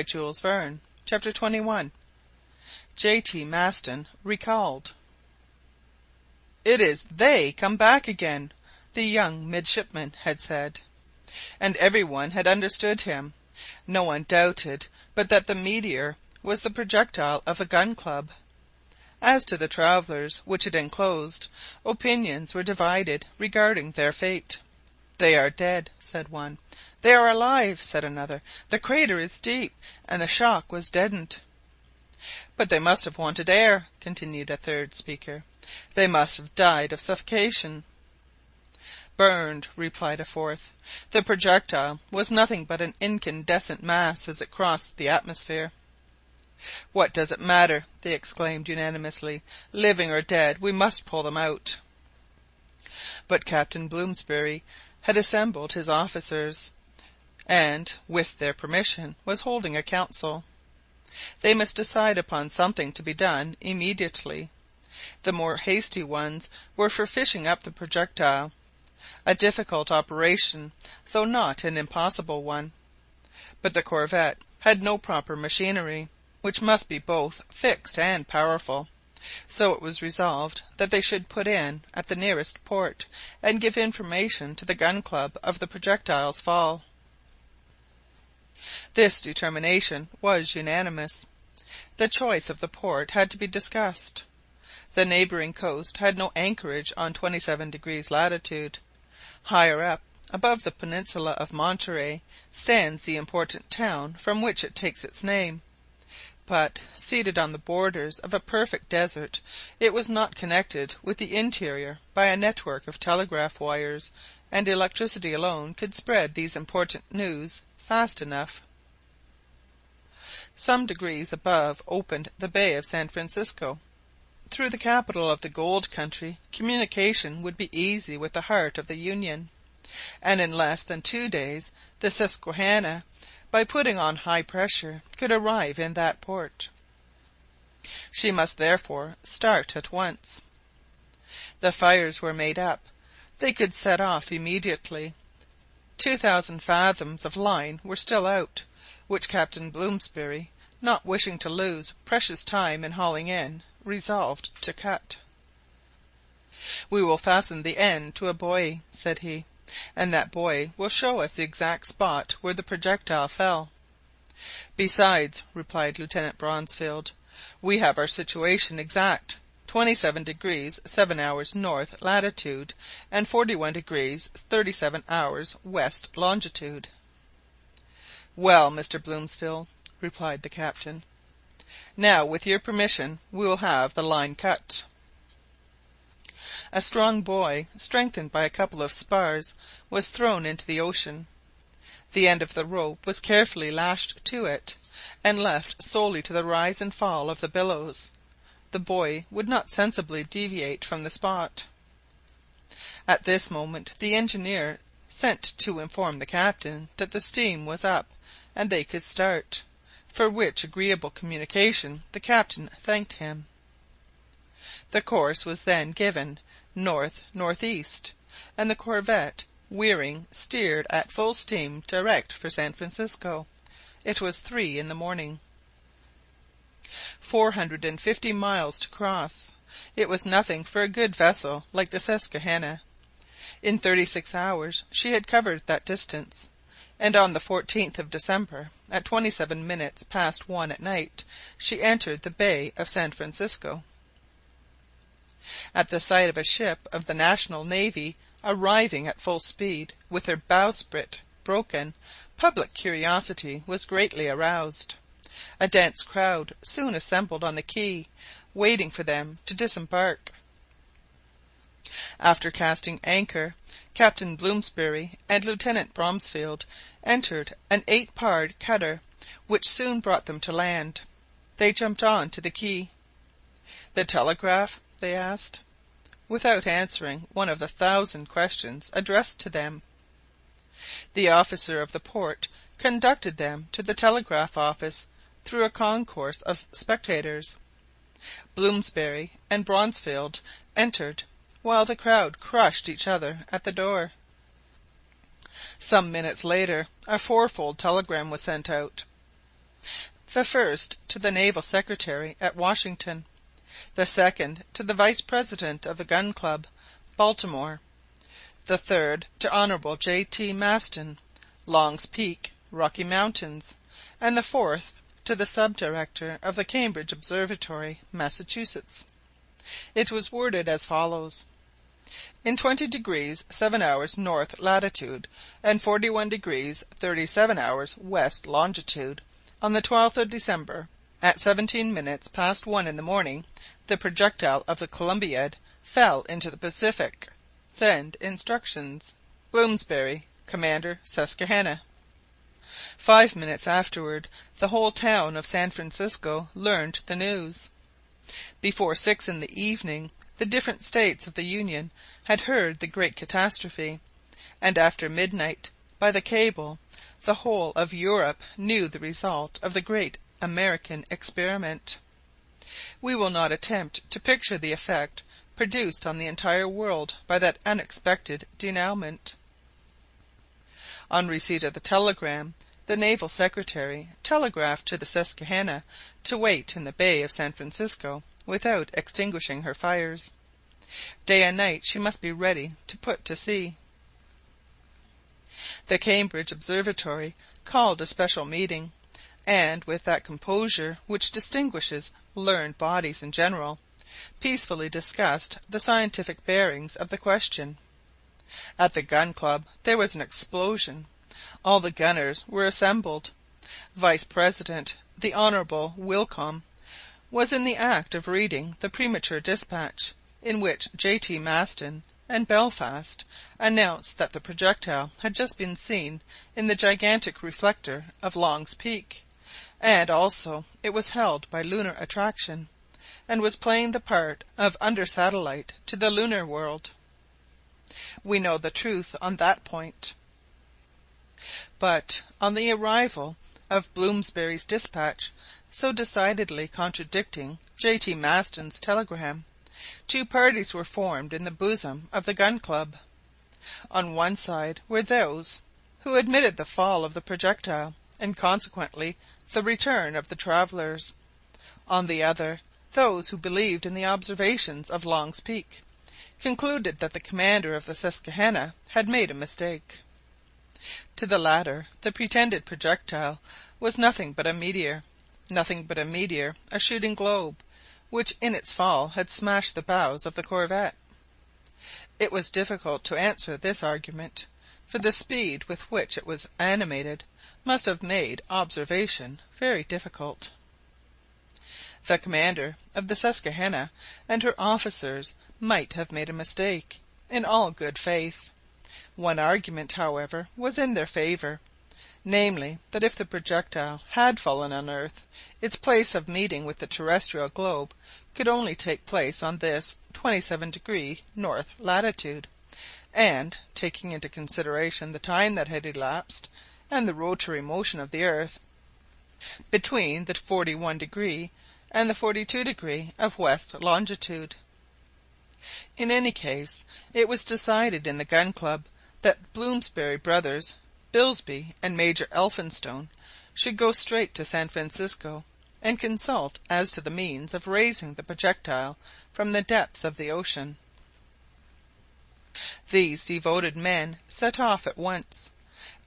Jules Verne. Chapter 21. J.T. Maston recalled. "It is they come back again," the young midshipman had said, and every one had understood him. No one doubted but that the meteor was the projectile of a gun club. As to the travellers which it enclosed, opinions were divided regarding their fate. "They are dead," said one. "They are alive," said another. "The crater is deep, and the shock was deadened." "But they must have wanted air," continued a third speaker. "They must have died of suffocation." "Burned," replied a fourth. "The projectile was nothing but an incandescent mass as it crossed the atmosphere." "What does it matter?" they exclaimed unanimously. "Living or dead, we must pull them out." But Captain Blomsberry had assembled his officers, and, with their permission, was holding a council. They must decide upon something to be done immediately. The more hasty ones were for fishing up the projectile, a difficult operation, though not an impossible one. But the corvette had no proper machinery, which must be both fixed and powerful, so it was resolved that they should put in at the nearest port, and give information to the gun club of the projectile's fall. This determination was unanimous. The choice of the port had to be discussed. The neighbouring coast had no anchorage on 27° latitude. Higher up, above the peninsula of Monterey, stands the important town from which it takes its name. But, seated on the borders of a perfect desert, it was not connected with the interior by a network of telegraph wires, and electricity alone could spread these important news fast enough. Some degrees above opened the bay of San Francisco. Through the capital of the gold country communication would be easy with the heart of the Union, and in less than 2 days the Susquehanna, by putting on high pressure, could arrive in that port. She must therefore start at once. The fires were made up. They could set off immediately. 2,000 fathoms of line were still out, which Captain Blomsberry, not wishing to lose precious time in hauling in, resolved to cut. "We will fasten the end to a buoy," said he, "and that buoy will show us the exact spot where the projectile fell." "Besides," replied Lieutenant Bronsfield, "we have our situation exact, 27 degrees 7 hours north latitude, and 41 degrees 37 hours west longitude." "Well, Mr. Blomsfield," replied the captain, "now, with your permission, we will have the line cut." A strong buoy, strengthened by a couple of spars, was thrown into the ocean. The end of the rope was carefully lashed to it, and left solely to the rise and fall of the billows. The buoy would not sensibly deviate from the spot. At this moment the engineer sent to inform the captain that the steam was up and they could start, for which agreeable communication the captain thanked him. The course was then given north-northeast, and the corvette, wearing, steered at full steam direct for San Francisco. It was 3 in the morning. 450 miles to cross! It was nothing for a good vessel like the Susquehanna. In 36 hours she had covered that distance, and on the 14th of December, at 27 minutes past 1 at night, she entered the bay of San Francisco. At the sight of a ship of the national navy arriving at full speed, with her bowsprit broken, public curiosity was greatly aroused. A dense crowd soon assembled on the quay, waiting for them to disembark. After casting anchor, Captain Blomsberry and Lieutenant Bronsfield entered an 8-parred cutter, which soon brought them to land. They jumped on to the quay. "The telegraph?" they asked, without answering one of the 1,000 questions addressed to them. The officer of the port conducted them to the telegraph office through a concourse of spectators. Blomsberry and Bronsfield entered, while the crowd crushed each other at the door. Some minutes later a fourfold telegram was sent out. the first to the Naval Secretary at Washington, the second to the Vice President of the Gun Club, Baltimore, the third to Hon. J.T. Maston, Long's Peak, Rocky Mountains, and the fourth to the Sub-Director of the Cambridge Observatory, Massachusetts. It was worded as follows: In 20° 7' north latitude and 41° 37' west longitude, on the 12th of December, at 17 minutes past 1 in the morning, the projectile of the Columbiad fell into the Pacific. Send instructions. Bloomsbury, Commander Susquehanna. 5 minutes afterward the whole town of San Francisco learned the news. Before 6 in the evening the different states of the Union had heard the great catastrophe, and after midnight, by the cable, the whole of Europe knew the result of the great American experiment. We will not attempt to picture the effect produced on the entire world by that unexpected denouement. On receipt of the telegram, the Naval Secretary telegraphed to the Susquehanna to wait in the bay of San Francisco without extinguishing her fires. Day and night she must be ready to put to sea. The Cambridge Observatory called a special meeting, and, with that composure which distinguishes learned bodies in general, peacefully discussed the scientific bearings of the question. At the Gun Club there was an explosion. All the gunners were assembled. Vice President the Honourable Wilcome was in the act of reading the premature dispatch, in which J.T. Maston and Belfast announced that the projectile had just been seen in the gigantic reflector of Long's Peak, and also it was held by lunar attraction, and was playing the part of under-satellite to the lunar world. We know the truth on that point. But on the arrival of Bloomsbury's dispatch, so decidedly contradicting J.T. Maston's telegram, two parties were formed in the bosom of the Gun Club. On one side were those who admitted the fall of the projectile, and consequently the return of the travellers. On the other, those who believed in the observations of Long's Peak, concluded that the commander of the Susquehanna had made a mistake. To the latter, the pretended projectile was nothing but a meteor, a shooting globe, which in its fall had smashed the bows of the corvette. It was difficult to answer this argument, for the speed with which it was animated must have made observation very difficult. The commander of the Susquehanna and her officers might have made a mistake, in all good faith. One argument, however, was in their favour, namely, that if the projectile had fallen on earth, its place of meeting with the terrestrial globe could only take place on this 27° north latitude, and, taking into consideration the time that had elapsed, and the rotary motion of the earth, between the 41° and the 42° of west longitude. In any case, it was decided in the Gun Club that Bloomsbury brothers, Bilsby and Major Elphinstone, should go straight to San Francisco and consult as to the means of raising the projectile from the depths of the ocean. These devoted men set off at once,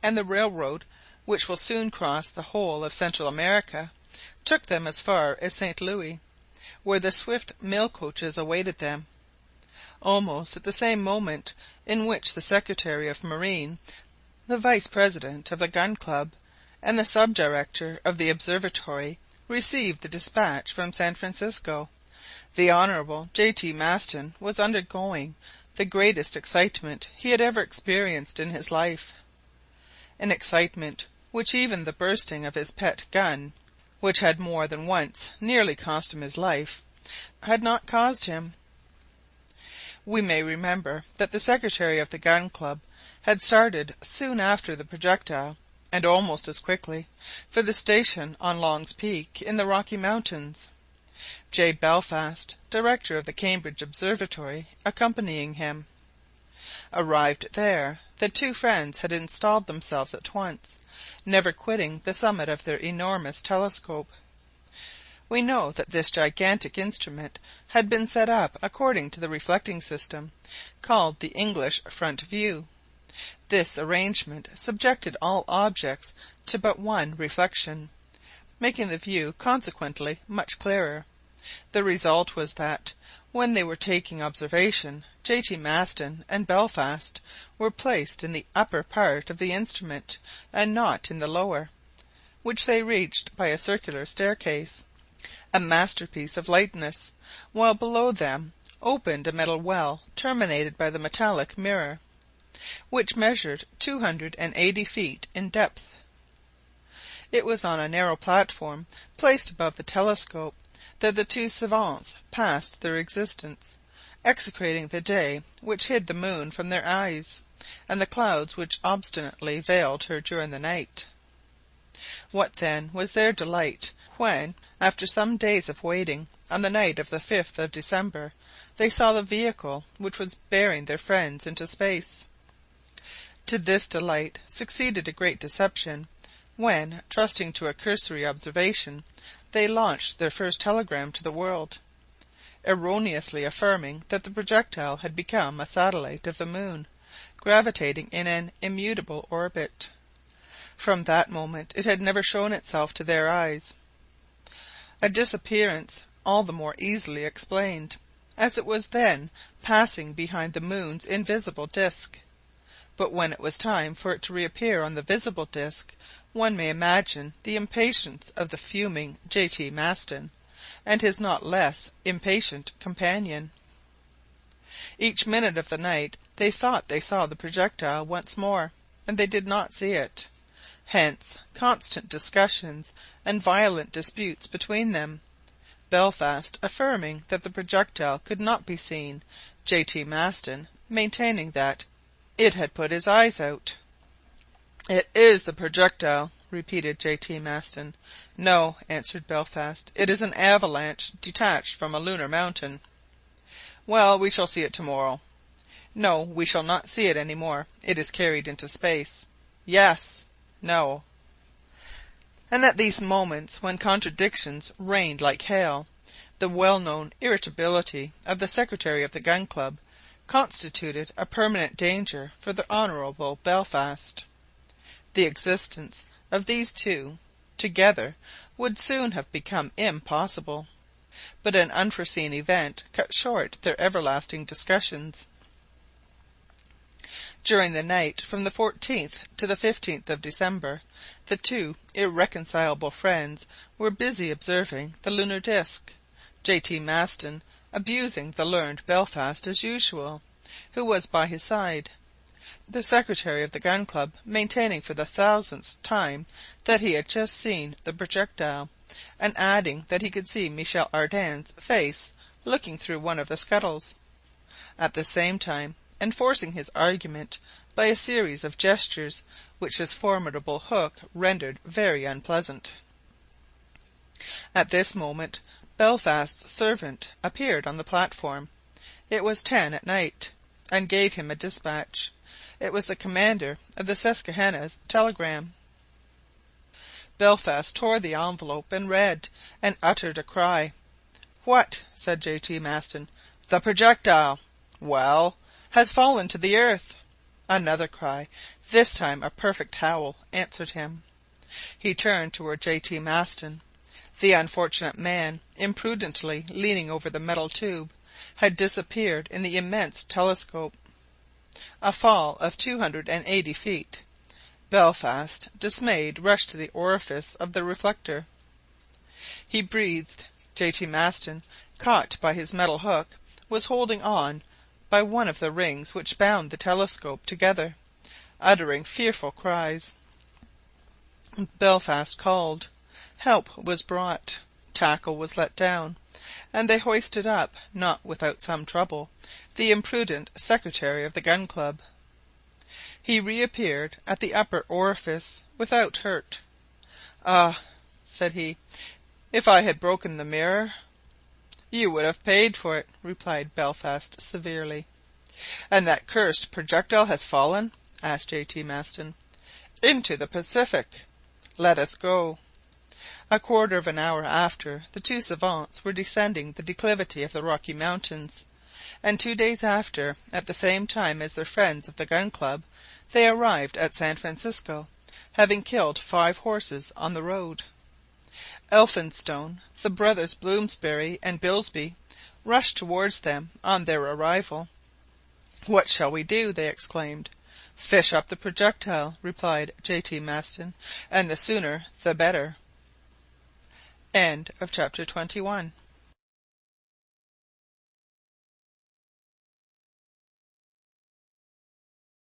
and the railroad, which will soon cross the whole of Central America, took them as far as St. Louis, where the swift mail coaches awaited them. Almost at the same moment in which the Secretary of Marine, the Vice President of the Gun Club, and the Sub-Director of the Observatory received the dispatch from San Francisco, the Honourable J.T. Maston was undergoing the greatest excitement he had ever experienced in his life, an excitement which even the bursting of his pet gun, which had more than once nearly cost him his life, had not caused him. We may remember that the Secretary of the Gun Club had started soon after the projectile, and almost as quickly, for the station on Long's Peak in the Rocky Mountains, J. Belfast, Director of the Cambridge Observatory, accompanying him. Arrived there, the two friends had installed themselves at once, never quitting the summit of their enormous telescope. We know that this gigantic instrument had been set up according to the reflecting system, called the English front view. This arrangement subjected all objects to but one reflection, making the view consequently much clearer. The result was that, when they were taking observation, J.T. Maston and Belfast were placed in the upper part of the instrument, and not in the lower, which they reached by a circular staircase, a masterpiece of lightness, while below them opened a metal well terminated by the metallic mirror, which measured 280 feet in depth. It was on a narrow platform placed above the telescope that the two savants passed their existence, execrating the day which hid the moon from their eyes, and the clouds which obstinately veiled her during the night. What then was their delight when, after some days of waiting, on the night of the 5th of December, they saw the vehicle which was bearing their friends into space! To this delight succeeded a great deception, when, trusting to a cursory observation, they launched their first telegram to the world, erroneously affirming that the projectile had become a satellite of the moon, gravitating in an immutable orbit. From that moment it had never shown itself to their eyes, a disappearance all the more easily explained, as it was then passing behind the moon's invisible disk. But when it was time for it to reappear on the visible disk, one may imagine the impatience of the fuming J.T. Maston, and his not less impatient companion. Each minute of the night they thought they saw the projectile once more, and they did not see it. Hence constant discussions and violent disputes between them, Belfast affirming that the projectile could not be seen, J.T. Maston maintaining that it had put his eyes out. "It is the projectile," repeated J.T. Maston. "No," answered Belfast, "it is an avalanche detached from a lunar mountain." "Well, we shall see it tomorrow." "No, we shall not see it any more. It is carried into space." "Yes." "No." And at these moments, when contradictions rained like hail, the well-known irritability of the secretary of the Gun Club constituted a permanent danger for the Honourable Belfast. The existence of these two together would soon have become impossible, but an unforeseen event cut short their everlasting discussions. During the night from the 14th to the 15th of December, the two irreconcilable friends were busy observing the lunar disc, J.T. Maston abusing the learned Belfast as usual, who was by his side, the secretary of the Gun Club maintaining for the 1000th time that he had just seen the projectile, and adding that he could see Michel Ardan's face looking through one of the scuttles, at the same time enforcing his argument by a series of gestures which his formidable hook rendered very unpleasant. At this moment Belfast's servant appeared on the platform. It was 10 at night, and gave him a dispatch. It was the commander of the Susquehanna's telegram. Belfast tore the envelope and read, and uttered a cry. "What?" said J.T. Maston. "The projectile." "Well?" "Has fallen to the earth." Another cry, this time a perfect howl, answered him. He turned toward J.T. Maston. The unfortunate man, imprudently leaning over the metal tube, had disappeared in the immense telescope. A fall of 280 feet. Belfast, dismayed, rushed to the orifice of the reflector. He breathed. J.T. Maston, caught by his metal hook, was holding on by one of the rings which bound the telescope together, uttering fearful cries. Belfast called. Help was brought. Tackle was let down, and they hoisted up, not without some trouble, the imprudent secretary of the Gun Club. He reappeared at the upper orifice without hurt. "Ah," said he, "if I had broken the mirror—" "You would have paid for it," replied Belfast severely. "And that cursed projectile has fallen?" asked J.T. Maston. into the Pacific. Let us go." A quarter of an hour after, the two savants were descending the declivity of the Rocky Mountains, and 2 days after, at the same time as their friends of the Gun Club, they arrived at San Francisco, having killed 5 horses on the road. Elphinstone, the brothers Blomsberry, and Bilsby rushed towards them on their arrival. "What shall we do?" they exclaimed. "Fish up the projectile," replied J.T. Maston, "and the sooner the better." CHAPTER 22.